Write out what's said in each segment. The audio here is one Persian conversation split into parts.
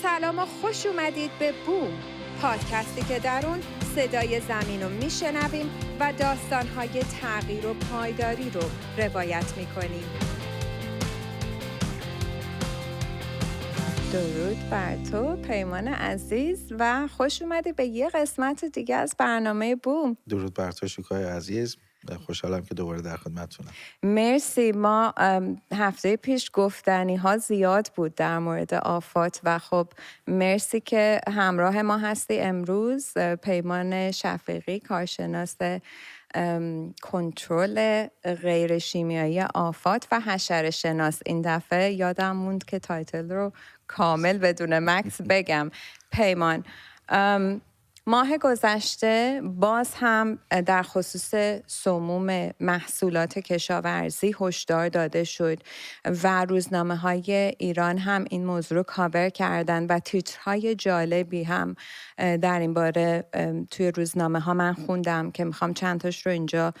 سلام و خوش اومدید به بوم، پادکستی که در اون صدای زمین رو میشنویم و داستانهای تغییر و پایداری رو روایت میکنیم. درود بر تو پیمان عزیز و خوش اومدی به یه قسمت دیگه از برنامه بوم. درود بر تو شوکای عزیز، خوشحالم که دوباره در خدمتتونم. مرسی. ما هفته پیش گفتنی ها زیاد بود در مورد آفات و خب مرسی که همراه ما هستی امروز. پیمان شفیقی، کارشناس کنترل غیر شیمیایی آفات و حشره شناس. این دفعه یادم موند که تایتل رو کامل بدون مکس بگم. پیمان، ماه گذشته باز هم در خصوص سموم محصولات کشاورزی هشدار داده شد و روزنامه‌های ایران هم این موضوع رو کاور کردن و تیترهای جالبی هم در این باره توی روزنامه‌ها من خوندم که میخوام چند تاش رو اینجا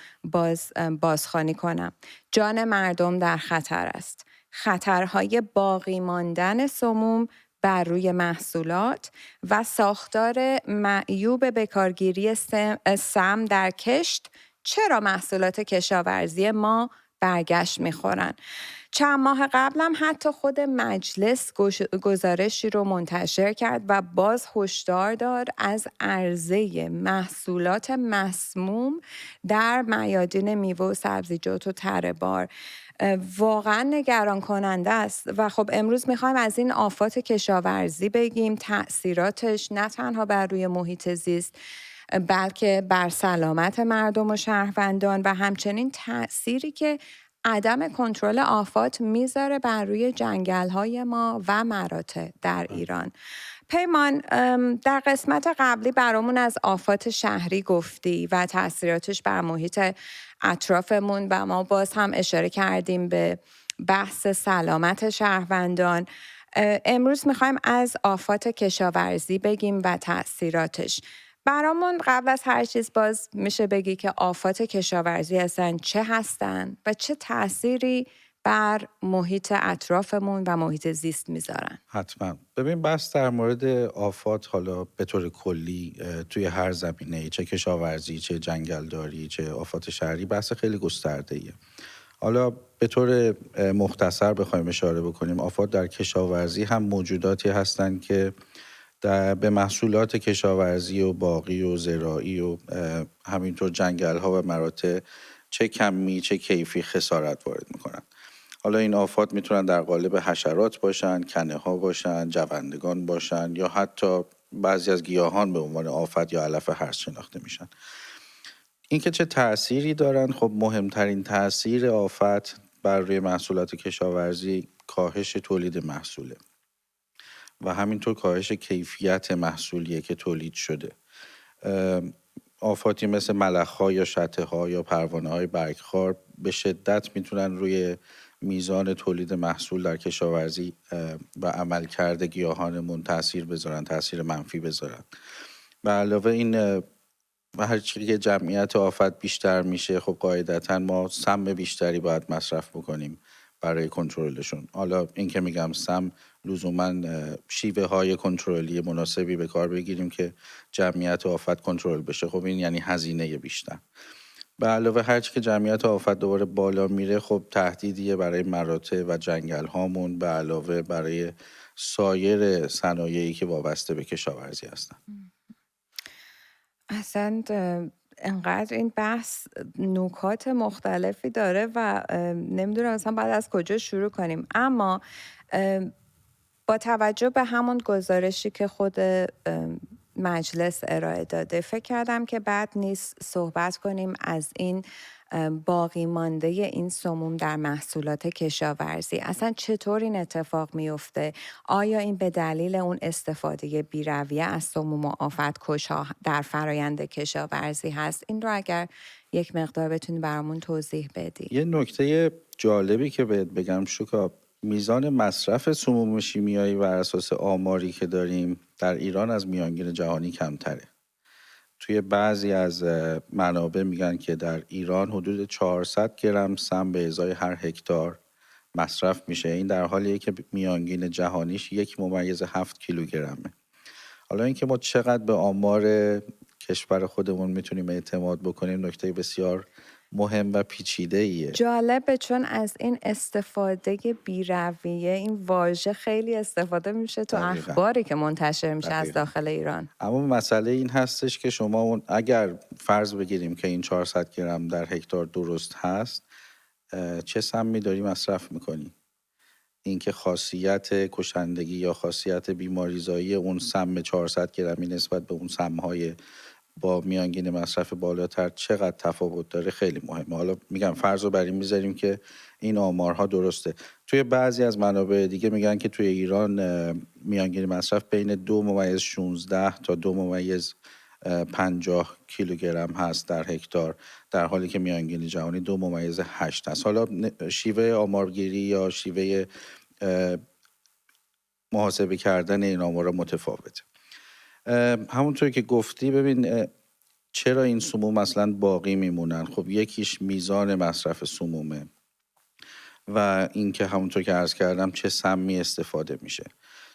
بازخوانی کنم. جان مردم در خطر است. خطرهای باقی ماندن سموم بر روی محصولات و ساختار معیوب بکارگیری سم در کشت چرا محصولات کشاورزی ما برگشت میخورن. چند ماه قبل هم حتی خود مجلس گزارشی رو منتشر کرد و باز هشدار داد از عرضه محصولات مسموم در میادین میوه و سبزیجات و تره بار. واقعا نگران کننده است و خب امروز میخوایم از این آفات کشاورزی بگیم، تأثیراتش نه تنها بر روی محیط زیست بلکه بر سلامت مردم و شهروندان و همچنین تأثیری که عدم کنترل آفات میذاره بر روی جنگل‌های ما و مراتع در ایران. پیمان، در قسمت قبلی برامون از آفات شهری گفتی و تأثیراتش بر محیط اطرافمون و ما باز هم اشاره کردیم به بحث سلامت شهروندان. امروز میخوایم از آفات کشاورزی بگیم و تأثیراتش. برامون قبل از هر چیز باز میشه بگی که آفات کشاورزی اصلا چه هستن و چه تأثیری بر محیط اطرافمون و محیط زیست میذارن؟ حتما. ببین، بحث در مورد آفات حالا به طور کلی توی هر زمینه، چه کشاورزی، چه جنگلداری، چه آفات شهری، بحث خیلی گسترده‌ایه. حالا به طور مختصر بخوایم اشاره بکنیم، آفات در کشاورزی هم موجوداتی هستند که به محصولات کشاورزی و باغی و زراعی و همینطور جنگل‌ها و مراتع چه کمی چه کیفی خسارت وارد میکنن. حالا این آفات میتونن در قالب حشرات باشن، کنه‌ها باشن، جوندگان باشن یا حتی بعضی از گیاهان به عنوان آفت یا علف هرز شناخته میشن. اینکه چه تأثیری دارن، خب مهمترین تأثیر آفت بر روی محصولات کشاورزی کاهش تولید محصوله و همینطور کاهش کیفیت محصولیه که تولید شده. آفاتی مثل ملخ‌ها یا شته‌ها یا پروانه‌های برگخوار به شدت میتونن روی میزان تولید محصول در کشاورزی و عملکرد گیاهانمون تأثیر بذارن، تأثیر منفی بذارن. و علاوه این و هر چیزی که جمعیت آفت بیشتر میشه، خب قاعدتاً ما سم بیشتری باید مصرف بکنیم برای کنترلشون. حالا این که میگم سم، لزوماً شیوه های کنترلی مناسبی به کار بگیریم که جمعیت آفت کنترل بشه. خب این یعنی هزینه بیشتر. به علاوه هرچی که جمعیت آفت دوباره بالا میره، خب تهدیدیه برای مراتع و جنگل هامون، به علاوه برای سایر صنایعی که وابسته به کشاورزی هستن. اصلا انقدر این بحث نکات مختلفی داره و نمیدونم اصلا بعد از کجا شروع کنیم، اما با توجه به همون گزارشی که خود مجلس ارائه داده فکر کردم که بد نیست صحبت کنیم از این باقی مانده این سموم در محصولات کشاورزی. اصلا چطور این اتفاق میفته؟ آیا این به دلیل اون استفاده بی‌رویه از سموم و آفت‌کش‌ها در فرایند کشاورزی هست؟ این رو اگر یک مقدار بتونی برامون توضیح بدی. یه نکته جالبی که بهت بگم شوکا، میزان مصرف سموم شیمیایی بر اساس آماری که داریم در ایران از میانگین جهانی کمتره. توی بعضی از منابع میگن که در ایران حدود 400 گرم سم به ازای هر هکتار مصرف میشه. این در حالیه که میانگین جهانیش 1.7 کیلوگرمه. حالا اینکه ما چقدر به آمار کشور خودمون میتونیم اعتماد بکنیم نکته بسیار مهم و پیچیده ایه. جالبه، چون از این استفاده بی‌رویه این واژه خیلی استفاده میشه تو دقیقاً. اخباری که منتشر میشه از دقیقاً. داخل ایران. اما مسئله این هستش که شما اگر فرض بگیریم که این 400 گرم در هکتار درست هست، چه سمی داری مصرف میکنی؟ اینکه خاصیت کشندگی یا خاصیت بیماریزایی اون سم 400 گرمی نسبت به اون سمهای با میانگین مصرف بالاتر چقدر تفاوت داره خیلی مهمه. حالا میگم فرض رو بر این میذاریم که این آمارها درسته. توی بعضی از منابع دیگه میگن که توی ایران میانگین مصرف بین 2.16 تا 2.50 کیلوگرم هست در هکتار، در حالی که میانگین جهانی 2.8 هست. حالا شیوه آمارگیری یا شیوه محاسبه کردن این آمارا متفاوته. همونطور که گفتی، ببین چرا این سموم اصلا باقی میمونن؟ خب یکیش میزان مصرف سمومه و اینکه همونطور که عرض کردم چه سمی استفاده میشه.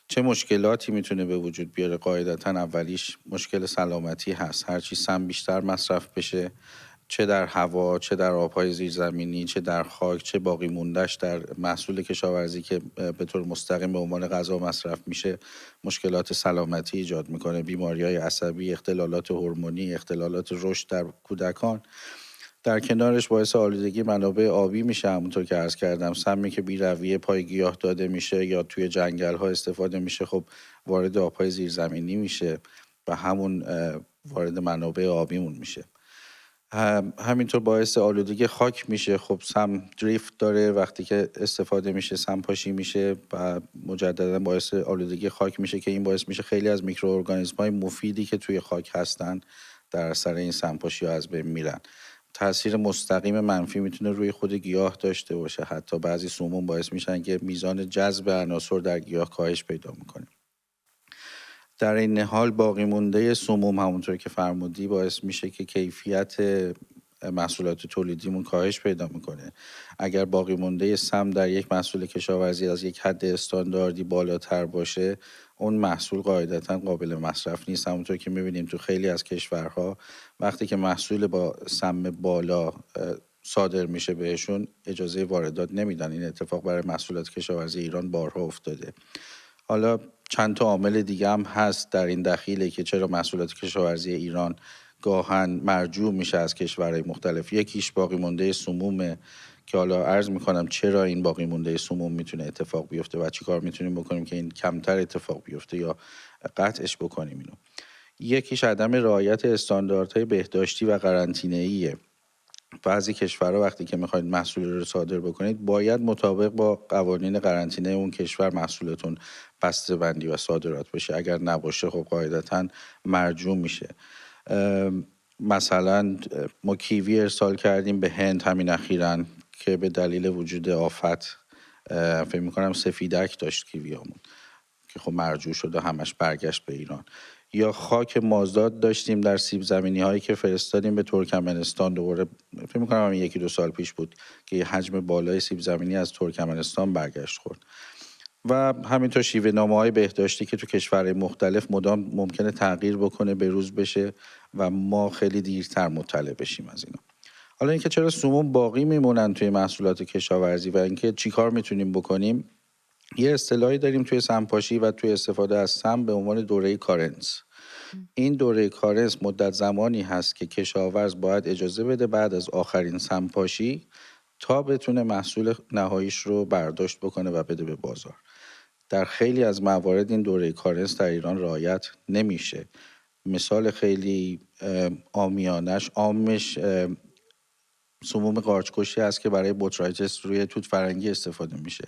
چه مشکلاتی میتونه به وجود بیاره؟ قاعدتا اولیش مشکل سلامتی هست. هرچی سم بیشتر مصرف بشه، چه در هوا، چه در آبهای زیرزمینی، چه در خاک، چه باقی موندهش در محصول کشاورزی که به طور مستقیم به عنوان غذا مصرف میشه، مشکلات سلامتی ایجاد میکنه. بیماری‌های عصبی، اختلالات هورمونی، اختلالات رشد در کودکان. در کنارش باعث آلودگی منابع آبی میشه. همونطور که عرض کردم سمی که بی رویه پای گیاه داده میشه یا توی جنگل ها استفاده میشه، خب وارد آبهای زیرزمینی میشه و همون وارد منابع آبیمون میشه. همینطور باعث آلودگی خاک میشه. خب سم دریفت داره، وقتی که استفاده میشه سم پاشی میشه و مجددا باعث آلودگی خاک میشه که این باعث میشه خیلی از میکروارگانیسم های مفیدی که توی خاک هستن در اثر این سم پاشی ها از بین میرن. تاثیر مستقیم منفی میتونه روی خود گیاه داشته باشه. حتی بعضی سموم باعث میشن که میزان جذب عناصر در گیاه کاهش پیدا میکنه. در این حال باقی مونده سموم همونطور که فرمودی باعث میشه که کیفیت محصولات تولیدیمون کاهش پیدا میکنه. اگر باقی مونده سم در یک محصول کشاورزی از یک حد استانداردی بالاتر باشه، اون محصول قاعدتا قابل مصرف نیست. همونطور که میبینیم تو خیلی از کشورها وقتی که محصول با سم بالا صادر میشه بهشون اجازه واردات نمیدن. این اتفاق برای محصولات کشاورزی ایران بارها افتاده. حالا چند تا عامل دیگه هم هست در این دخیله که چرا محصولات کشاورزی ایران گاهن مرجوع میشه از کشورهای مختلف. یکیش باقی مونده سمومه که حالا عرض میکنم چرا این باقی مونده سموم میتونه اتفاق بیفته و چی کار میتونیم بکنیم که این کمتر اتفاق بیفته یا قطعش بکنیم اینو. یکیش عدم رعایت استانداردهای بهداشتی و قرنطینه‌ایه. بعضی کشورها وقتی که میخواید محصول رو صادر بکنید باید مطابق با قوانین قرنطینه اون کشور محصولتون بسته‌بندی و صادرات بشه. اگر نباشه خب قاعدتاً مرجوع میشه. مثلا ما کیوی ارسال کردیم به هند همین اخیراً که به دلیل وجود آفت فکر میکنم سفیدک داشت کیویامون که خب مرجوع شد و همش برگشت به ایران. یا خاک مازاد داشتیم در سیب زمینی هایی که فرستادیم به ترکمنستان. دوباره فکر می‌کنم 1-2 سال پیش بود که یه حجم بالای سیب زمینی از ترکمنستان برگشت خورد. و همینطور شیوه نامه‌های بهداشتی که تو کشورهای مختلف مدام ممکنه تغییر بکنه، بروز بشه و ما خیلی دیرتر مطلع بشیم از اینا. حالا اینکه چرا سموم باقی میمونن توی محصولات کشاورزی و اینکه چیکار میتونیم بکنیم، یه اصطلاحی داریم توی سمپاشی و توی استفاده از سم به عنوان دوره کارنس. این دوره کارنس مدت زمانی هست که کشاورز باید اجازه بده بعد از آخرین سمپاشی تا بتونه محصول نهاییش رو برداشت بکنه و بده به بازار. در خیلی از موارد این دوره کارنس در ایران رعایت نمیشه. مثال خیلی عامیانش سموم قارچکشی هست که برای بوترایتس روی توت فرنگی استفاده میشه.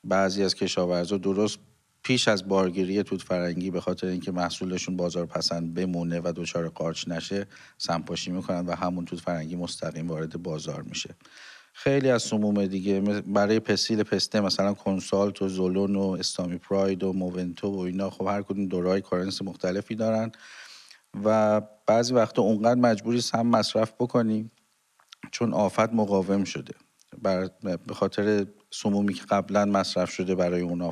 بعضی از کشاورزا درست پیش از بارگیری توت فرنگی به خاطر اینکه محصولشون بازار پسند بمونه و دچار قارچ نشه سمپاشی میکنن و همون توت فرنگی مستقیم وارد بازار میشه. خیلی از سموم دیگه برای پستیل پسته مثلا کنسالت و زولون و استامی پراید و موونتو و اینا، خب هر کدوم دوره‌های کارنس مختلفی دارن و بعضی وقتا اونقدر مجبوری سم مصرف بکنی چون آفت مقاوم شده به خاطر سمومی که قبلا مصرف شده برای اون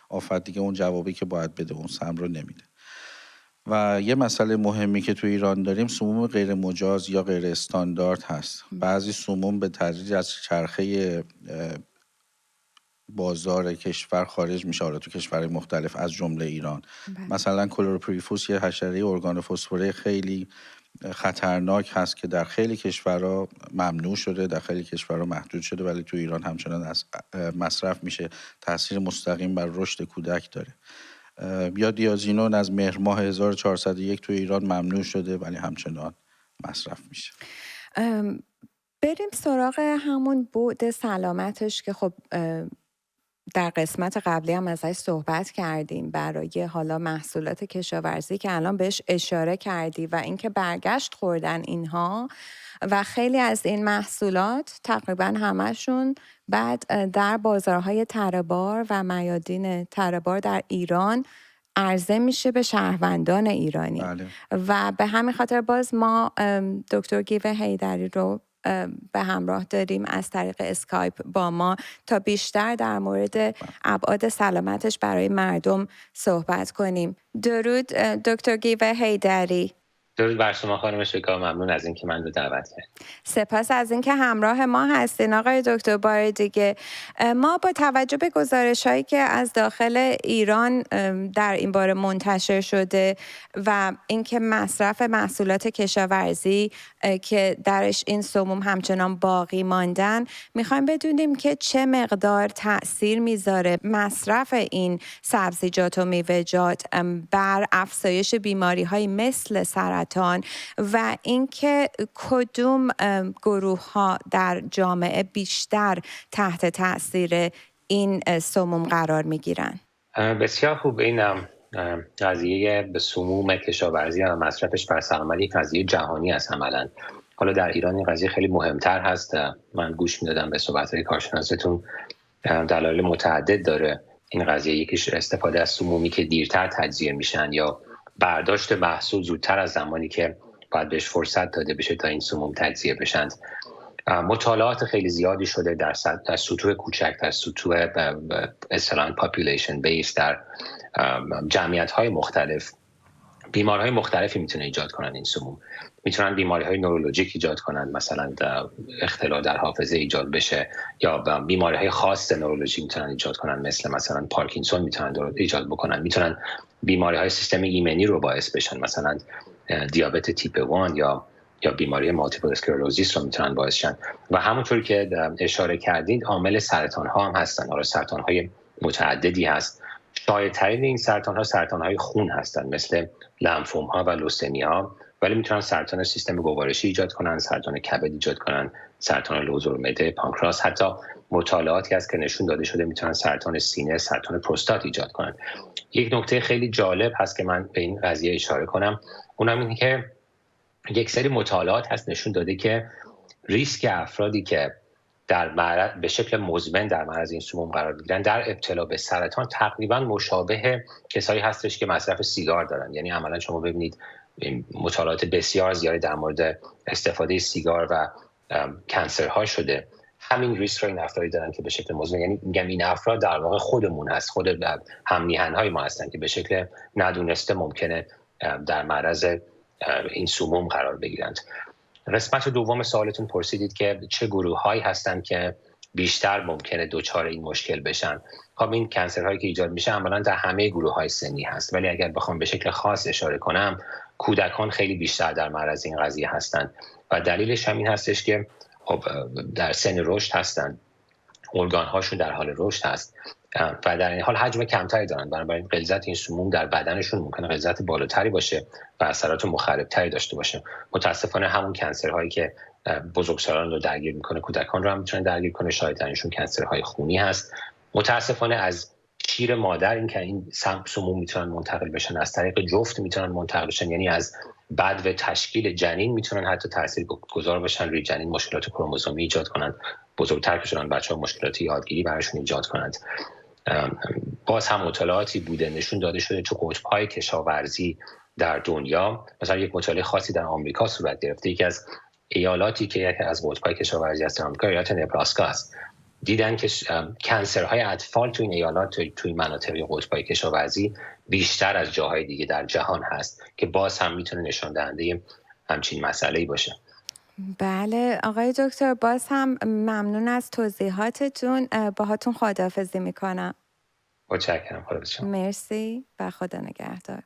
آفت دیگه اون جوابی که باید بده اون سم رو نمیده. و یه مسئله مهمی که تو ایران داریم سموم غیر مجاز یا غیر استاندارد هست. بعضی سموم به تدریج از چرخه بازار کشور خارج میشه، حالا تو کشورهای مختلف از جمله ایران. مثلا کلروپریفوس یه حشره ارگانوفسفوره خیلی خطرناک هست که در خیلی کشورها ممنوع شده، در خیلی کشورها محدود شده، ولی تو ایران همچنان از مصرف میشه، تاثیر مستقیم بر رشد کودک داره. یا دیازینون از مهر ماه 1401 تو ایران ممنوع شده ولی همچنان مصرف میشه. بریم سراغ همون بعد سلامتش که خب در قسمت قبلی هم ازش صحبت کردیم، برای حالا محصولات کشاورزی که الان بهش اشاره کردی و اینکه برگشت خوردن اینها و خیلی از این محصولات تقریبا همشون بعد در بازارهای تره‌بار و میادین تره‌بار در ایران عرضه میشه به شهروندان ایرانی. بله. و به همین خاطر باز ما دکتر گیو حیدری رو به همراه داریم از طریق اسکایپ با ما تا بیشتر در مورد ابعاد سلامتش برای مردم صحبت کنیم. درود دکتر گیو حیدری. درود بر شما خانم شکا، ممنون از اینکه من رو دعوت کردید. سپاس از اینکه همراه ما هستین آقای دکتر. بار دیگه ما با توجه به گزارش‌هایی که از داخل ایران در این باره منتشر شده و اینکه مصرف محصولات کشاورزی که درش این سموم همچنان باقی ماندن، میخوایم بدونیم که چه مقدار تأثیر میذاره مصرف این سبزیجات و میوه‌جات بر افزایش بیماری‌های مثل سرطان و اینکه کدوم گروه‌ها در جامعه بیشتر تحت تأثیر این سموم قرار میگیرن. بسیار خوب. این قضیه به سموم کشاورزی و مصرفش بر سلامت یک قضیه جهانی است عملاً. حالا در ایران این قضیه خیلی مهمتر هست. من گوش میدادم به صحبت‌های کارشناستون، دلایل متعدد داره این قضیه. یکیش استفاده از سمومی که دیرتر تجزیه میشن یا برداشت محصول زودتر از زمانی که باید بهش فرصت داده بشه تا این سموم تجزیه بشن. مطالعات خیلی زیادی شده در سطوح کوچک، در سطوح اصطلاحاً population base، در جمعیت‌های مختلف بیماری‌های مختلفی میتونه ایجاد کنن. این سموم میتونن بیماری‌های نورولوژیک ایجاد کنن، مثلا اختلال در حافظه ایجاد بشه، یا بیماری‌های خاص نورولوژی میتونن ایجاد کنن، مثلا پارکینسون میتونن ایجاد بکنن. میتونن بیماری‌های سیستم ایمنی رو باعث بشن، مثلا دیابت تیپ 1 یا بیماری مالتیپل اسکلروزیس رو میتونن باعث شن. و همونطوری که اشاره کردید عامل سرطان‌ها هم هستن. حالا سرطان‌های متعددی هست. شایع‌ترین این سرطان‌ها سرطان‌های خون هستن، مثل لمفوم‌ها و لوسمی‌ها، ولی میتونن سرطان سیستم گوارشی ایجاد کنن، سرطان کبد ایجاد کنن، سرطان لوزر معده، پانکراس. حتی مطالعاتی هست که نشون داده شده میتونن سرطان سینه، سرطان پروستات ایجاد کنن. یک نکته خیلی جالب هست که من به این قضیه اشاره کنم، اونم اینه که یک سری مطالعات هست نشون داده که ریسک افرادی که به شکل مزمن در معرض این سموم قرار میگیرن در ابتلا به سرطان تقریبا مشابه کسایی هستش که مصرف سیگار دارن. یعنی عملا شما ببینید مطالعات بسیار زیادی در مورد استفاده سیگار و کنسرها شده. همین ریسک رو این افرادی دارن که به شکل مزمن، یعنی میگم این افراد در واقع خودمون هست، خود هم میهن‌های ما هستن که به شکل ندونسته ممکنه در معرض این سموم قرار بگیرند. قسمت دوم سوالتون پرسیدید که چه گروه‌هایی هستن که بیشتر ممکنه دچار این مشکل بشن. خب این کنسرهایی که ایجاد میشه عملاً در همه گروه‌های سنی هست، ولی اگر بخوام به شکل خاص اشاره کنم، کودکان خیلی بیشتر در معرض این قضیه هستن و دلیلش همین هستش که خب در سن رشد هستن، ارگان‌هاشون در حال رشد هست و در این حال حجم کمتری دارن، بنابراین غلظت این سموم در بدنشون ممکنه غلظت بالاتری باشه و اثرات مخربتری داشته باشه. متاسفانه همون کنسرهایی که بزرگسالان رو درگیر میکنه کودکان رو هم میتونه درگیر کنه. شایع‌ترینشون کنسرهای خونی هست. متاسفانه از شیر مادر این سموم میتونن منتقل بشن، از طریق جفت میتونن منتقل بشن، یعنی از بدو تشکیل جنین میتونن حتی تاثیرگذار باشن روی جنین، مشکلات کروموزومی ایجاد کنن، بزرگتر که شدن بچه‌ها مشکلات یادگیری براشون ایجاد کنند. باز هم مطالعاتی بوده نشون داده شده تو قطب‌های کشاورزی در دنیا، مثلا یک مطالعه خاصی در آمریکا صورت گرفته، یکی از ایالاتی که یکی از قطب‌های کشاورزی هست آمریکا، ایالت نبراسکا است، دیدن که کنسرهای اطفال تو این ایالات، توی مناطق قطب‌های کشاورزی بیشتر از جاهای دیگه در جهان هست که باز هم میتونه نشان دهنده همچین مسئله‌ای باشه. بله آقای دکتر، باز هم ممنون از توضیحاتتون. باهاتون خداحافظی میکنم. متشکرم. خدا شما. مرسی و خدا نگهدار.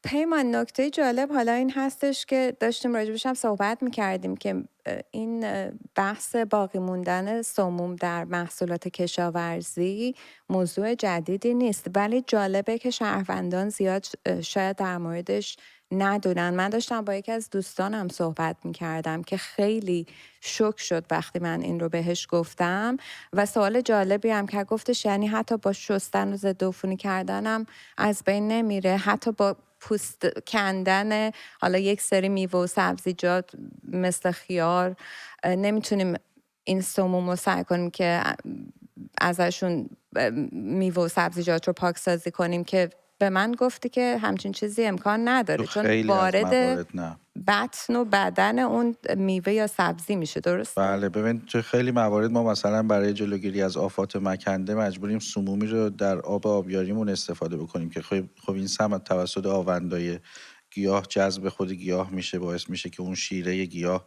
پیمان، نکته جالب حالا این هستش که داشتیم راجبش هم صحبت میکردیم که این بحث باقی موندن سموم در محصولات کشاورزی موضوع جدیدی نیست، ولی جالبه که شهروندان زیاد شاید در موردش ندونن. من داشتم با یکی از دوستانم صحبت میکردم که خیلی شوک شد وقتی من این رو بهش گفتم و سوال جالبی هم که گفتش یعنی حتی با شستن و ضد عفونی کردنم از بین نمیره، حتی با پوست کندن حالا یک سری میوه و سبزیجات مثل خیار نمیتونیم این سموم رو سعی کنیم که ازشون میوه و سبزیجات رو پاکسازی کنیم، که به من گفتی که همچین چیزی امکان نداره چون وارد بطن و بدن اون میوه یا سبزی میشه. درست؟ بله، ببین تو خیلی موارد ما مثلا برای جلوگیری از آفات مکنده مجبوریم سمومی رو در آبیاریمون استفاده بکنیم که خب این سم توسط آوندای گیاه جذب خود گیاه میشه، باعث میشه که اون شیره گیاه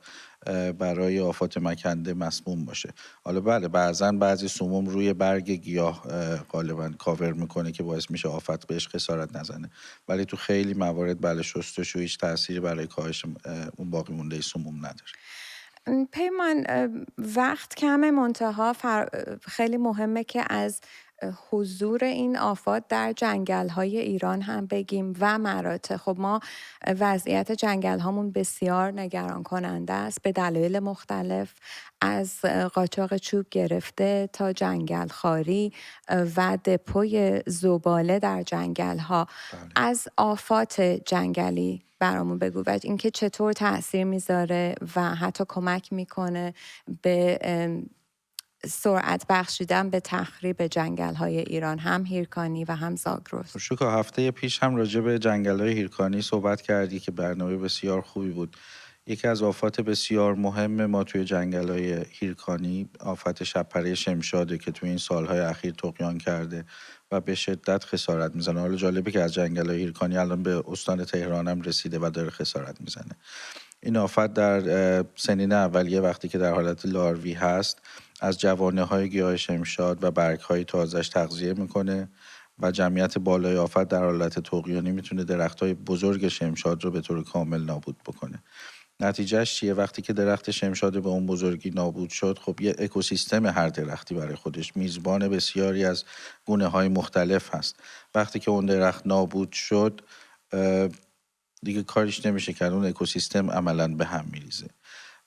برای آفات مکنده مسموم باشه. حالا بله بعضی سموم روی برگ گیاه غالبا کاور میکنه که باعث میشه آفت بهش خسارت نزنه، ولی تو خیلی موارد بله شستشو هیچ تأثیری برای کاهش اون باقی مونده سموم نداره. پیمان، وقت کم، منتها خیلی مهمه که از حضور این آفات در جنگل‌های ایران هم بگیم و مراتع. خب ما وضعیت جنگل‌هامون بسیار نگران کننده است به دلایل مختلف، از قاچاق چوب گرفته تا جنگل خاری و دپوی زباله در جنگل‌ها. از آفات جنگلی برامون بگو و اینکه چطور تأثیر میذاره و حتی کمک میکنه به سرعت بخشیدن به تخریب جنگل‌های ایران، هم هیرکانی و هم زاگرس. شوکا هفته پیش هم راجع به جنگل‌های هیرکانی صحبت کردی که برنامه بسیار خوبی بود. یکی از آفات بسیار مهم ما توی جنگل‌های هیرکانی آفت شب‌پره شمشاده که توی این سال‌های اخیر طغیان کرده و به شدت خسارت میزنه. حالا جالبه که از جنگل‌های هیرکانی الان به استان تهران هم رسیده و داره خسارت میزنه. این آفت در سنین اولیه وقتی که در حالت لاروی هست از جوانه‌های گیاه شمشاد و برگ‌های تازه‌اش تغذیه میکنه و جمعیت بالای آفت در حالت طغیانی میتونه درخت‌های بزرگ شمشاد رو به طور کامل نابود بکنه. نتیجهش چیه؟ وقتی که درخت شمشاد به اون بزرگی نابود شد، خب یه اکوسیستم هر درختی برای خودش میزبان بسیاری از گونه‌های مختلف هست. وقتی که اون درخت نابود شد دیگه کاریش نمیشه کرد، اون اکوسیستم عملاً به هم میریزه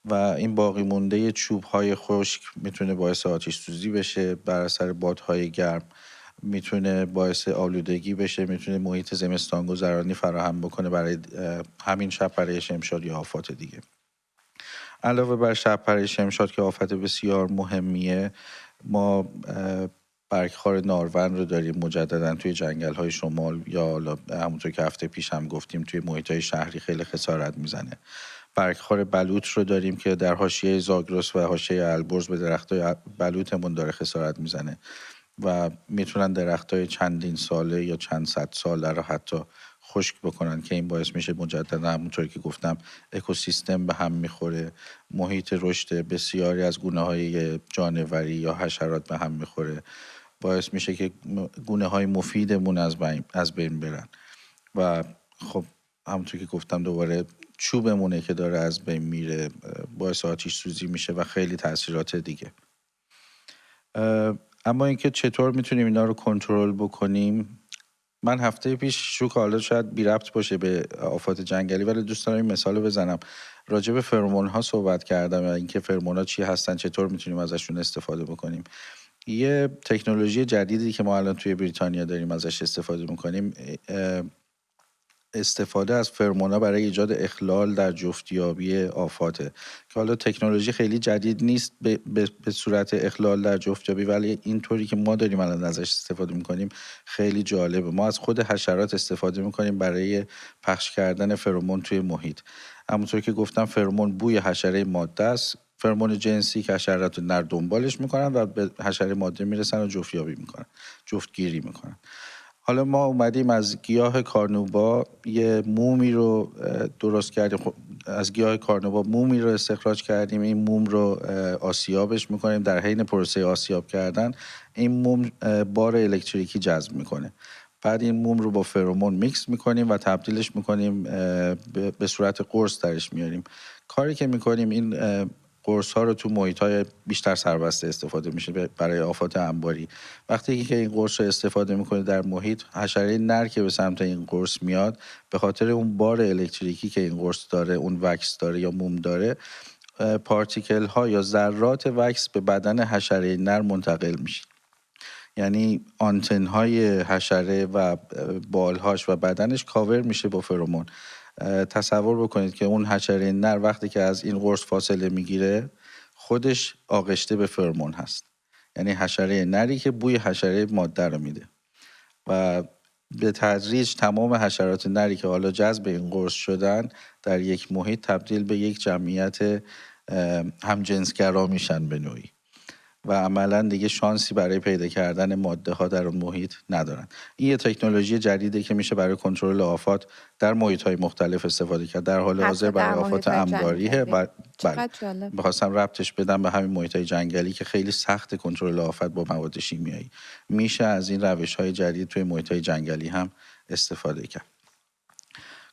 و این باقی مونده چوب‌های خشک میتونه باعث آتش سوزی بشه بر اثر بادهای گرم، میتونه باعث آلودگی بشه، میتونه محیط زمستان گذرانی فراهم بکنه برای همین شب‌پره شمشاد یا آفات دیگه. علاوه بر شب‌پره شمشاد که آفت بسیار مهمیه، ما برگخوار نارون رو داریم مجددا توی جنگل‌های شمال یا همونطور که هفته پیش هم گفتیم توی محیط‌های شهری خیلی خسارت میزنه. برگخوار بلوط رو داریم که در حاشیه زاگرس و حاشیه البرز به درختای بلوطمون داره خسارت میزنه و میتونن درختای چندین ساله یا چند صد ساله رو حتی خشک بکنن که این باعث میشه مجددا همونطور که گفتم اکوسیستم به هم میخوره، محیط رشد بسیاری از گونه‌های جانوری یا حشرات به هم میخوره، باعث میشه که گونه‌های مفیدمون از بین برن و خب همونطور که گفتم دوباره چوبمونه که داره از بین میره، باعث آتش سوزی میشه و خیلی تاثیرات دیگه. اما اینکه چطور میتونیم اینا رو کنترل بکنیم، من هفته پیش حالا شاید بی ربط باشه به آفات جنگلی ولی دوست دارم این مثال بزنم. راجع به فرمون ها صحبت کردم و اینکه فرمون ها چی هستن، چطور میتونیم ازشون استفاده بکنیم. یه تکنولوژی جدیدی که ما الان توی بریتانیا داریم ازش استفاده میکنیم استفاده از فرمونا برای ایجاد اخلال در جفتیابی آفاته که حالا تکنولوژی خیلی جدید نیست به صورت اخلال در جفتیابی، ولی اینطوری که ما داریم الان ازش استفاده میکنیم خیلی جالبه. ما از خود حشرات استفاده میکنیم برای پخش کردن فرمون توی محیط. همونطور که گفتم فرمون بوی حشره ماده است، فرمون جنسی که حشرات نر دنبالش میکنن و به حشره ماده میرسن و جفتیابی میکنن، جفتگیری میکنن. حالا ما اومدیم از گیاه کارنوبا یه مومی رو درست کردیم، از گیاه کارنوبا مومی رو استخراج کردیم. این موم رو آسیابش میکنیم. در حین پروسه آسیاب کردن این موم بار الکتریکی جذب میکنه. بعد این موم رو با فرمون میکس میکنیم و تبدیلش میکنیم به صورت قرص درش میاریم. کاری که میکنیم این قرص ها رو تو محیط های بیشتر سربسته استفاده میشه برای آفات انباری. وقتی که این قرص رو استفاده میکنه در محیط، حشره نر که به سمت این قرص میاد به خاطر اون بار الکتریکی که این قرص داره، اون وکس داره یا موم داره، پارتیکل ها یا ذرات وکس به بدن حشره نر منتقل میشه. یعنی آنتن های حشره و بالهاش و بدنش کاور میشه با فرمون. تصور بکنید که اون حشره نر وقتی که از این قرص فاصله میگیره خودش آغشته به فرمون هست. یعنی حشره نری که بوی حشره ماده رو میده و به تدریج تمام حشرات نری که حالا جذب این قرص شدن در یک محیط تبدیل به یک جمعیت همجنسگرا میشن به نوعی و عملا دیگه شانسی برای پیدا کردن ماده ها در اون محیط ندارن. این یه تکنولوژی جدیده که میشه برای کنترل آفات در محیط های مختلف استفاده کرد. در حال حاضر برای آفات انباریه و بخواستم ربطش بدم به همین محیط های جنگلی که خیلی سخت کنترل آفات با مواد شیمیایی. میشه از این روش های جدید توی محیط های جنگلی هم استفاده کرد.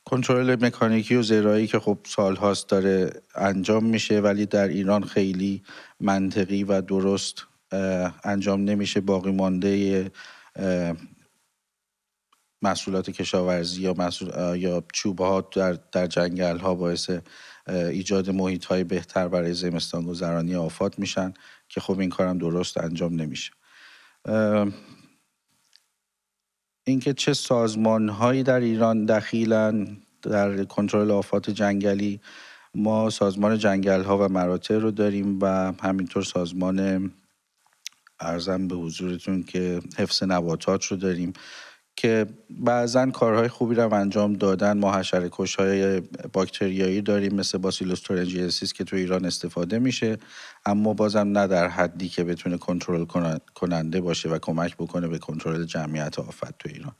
کنترل مکانیکی و زیرایی که خب سالهاست داره انجام میشه، ولی در ایران خیلی منطقی و درست انجام نمیشه. باقی مانده محصولات کشاورزی یا چوب‌ها در جنگل‌ها باعث ایجاد محیط‌های بهتر برای زمستان گذرانی آفات میشن که خب این کارم درست انجام نمیشه. اینکه چه سازمان‌هایی در ایران دخیلن در کنترل آفات جنگلی، ما سازمان جنگل‌ها و مراتع رو داریم و همینطور سازمان عرضم به حضورتون که حفظ نباتات رو داریم که بعضن کارهای خوبی رو انجام دادن. ما حشره‌کش‌های باکتریایی داریم مثل باسیلوس تورنجینسیس که تو ایران استفاده میشه، اما بازم نه در حدی که بتونه کنترل کننده باشه و کمک بکنه به کنترل جمعیت آفت تو ایران.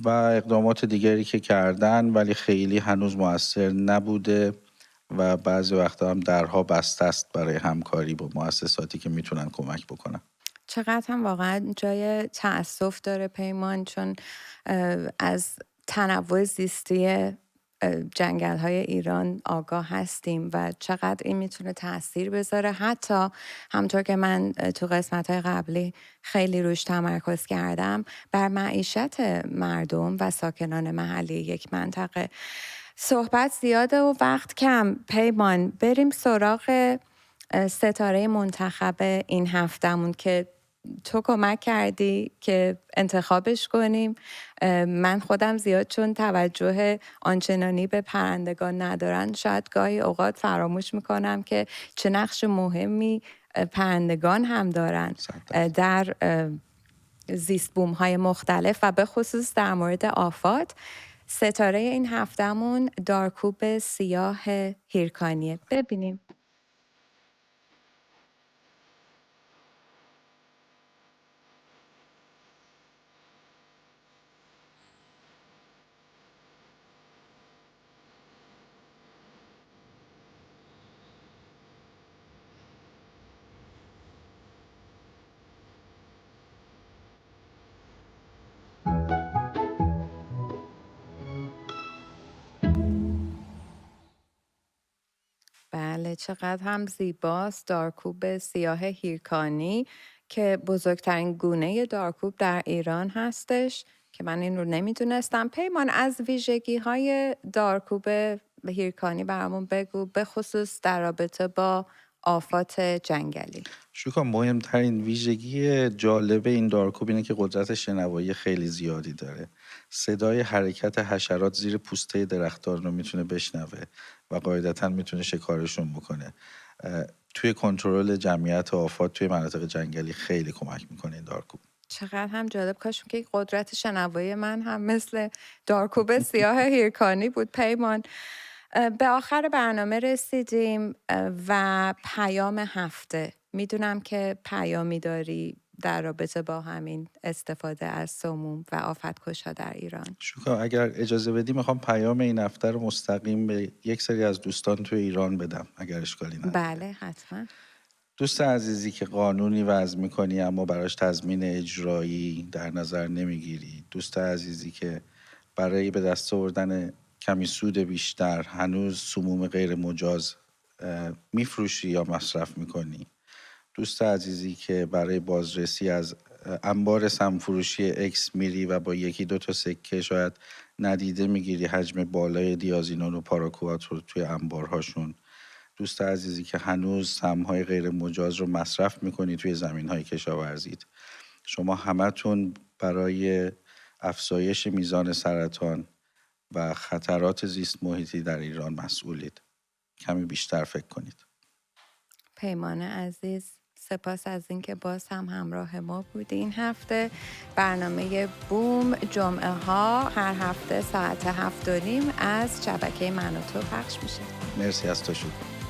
و اقدامات دیگری که کردن ولی خیلی هنوز مؤثر نبوده و بعضی وقتا هم درها بسته است برای همکاری با مؤسساتی که میتونن کمک بکنن. چقدر هم واقعا جای تأسف داره پیمان، چون از تنوع زیستی جنگل های ایران آگاه هستیم و چقدر این میتونه تأثیر بذاره. حتی همطور که من تو قسمت های قبلی خیلی روش تمرکز کردم، بر معیشت مردم و ساکنان محلی یک منطقه. صحبت زیاده و وقت کم. پیمان، بریم سراغ ستاره منتخب این هفتمون که تو کمک کردی که انتخابش کنیم. من خودم زیاد چون توجه آنچنانی به پرندگان ندارن، شاید گاهی اوقات فراموش میکنم که چه نقش مهمی پرندگان هم دارن در زیست بوم های مختلف و به خصوص در مورد آفات. ستاره این هفتمون دارکوب سیاه هیرکانیه. ببینیم. بله، چقدر هم زیباست. دارکوب سیاه هیرکانی که بزرگترین گونه دارکوب در ایران هستش که من این رو نمیدونستم. پیمان، از ویژگی های دارکوب هیرکانی برامون بگو، به خصوص در رابطه با آفات جنگلی. شوکا، مهمترین ویژگی جالب این دارکوب اینه که قدرت شنوایی خیلی زیادی داره. صدای حرکت حشرات زیر پوسته درختان رو میتونه بشنوه و قاعدتا میتونه شکارشون بکنه. توی کنترل جمعیت آفات توی مناطق جنگلی خیلی کمک میکنه این دارکوب. چقدر هم جالب، کاش که قدرت شنوایی من هم مثل دارکوب سیاه هیرکانی بود. پیمان، به آخر برنامه رسیدیم و پیام هفته. میدونم که پیامی داری در رابطه با همین استفاده از سموم و آفت‌کش‌ها در ایران. شوکا، اگر اجازه بدی میخوام پیام این هفته رو مستقیم به یک سری از دوستان توی ایران بدم اگر اشکالی نداره. بله حتما. دوست عزیزی که قانونی وضع میکنی اما براش تضمین اجرایی در نظر نمیگیری، دوست عزیزی که برای به دست آوردن کمی سود بیشتر هنوز سموم غیر مجاز میفروشی یا مصرف میکنی، دوست عزیزی که برای بازرسی از انبار سمفروشی اکس میری و با یکی دو تا سکه شاید ندیده میگیری حجم بالای دیازینون و پاراکوات رو توی انبارهاشون، دوست عزیزی که هنوز سمهای غیر مجاز رو مصرف میکنی توی زمینهای کشاورزیت، شما همتون برای افزایش میزان سرطان و خطرات زیست محیطی در ایران مسئولید. کمی بیشتر فکر کنید. پیمان عزیز، سپاس از اینکه باز هم همراه ما بودی. این هفته برنامه بوم جمعه ها هر هفته ساعت 7:30 از شبکه من و تو پخش میشه. مرسی از تو شکر.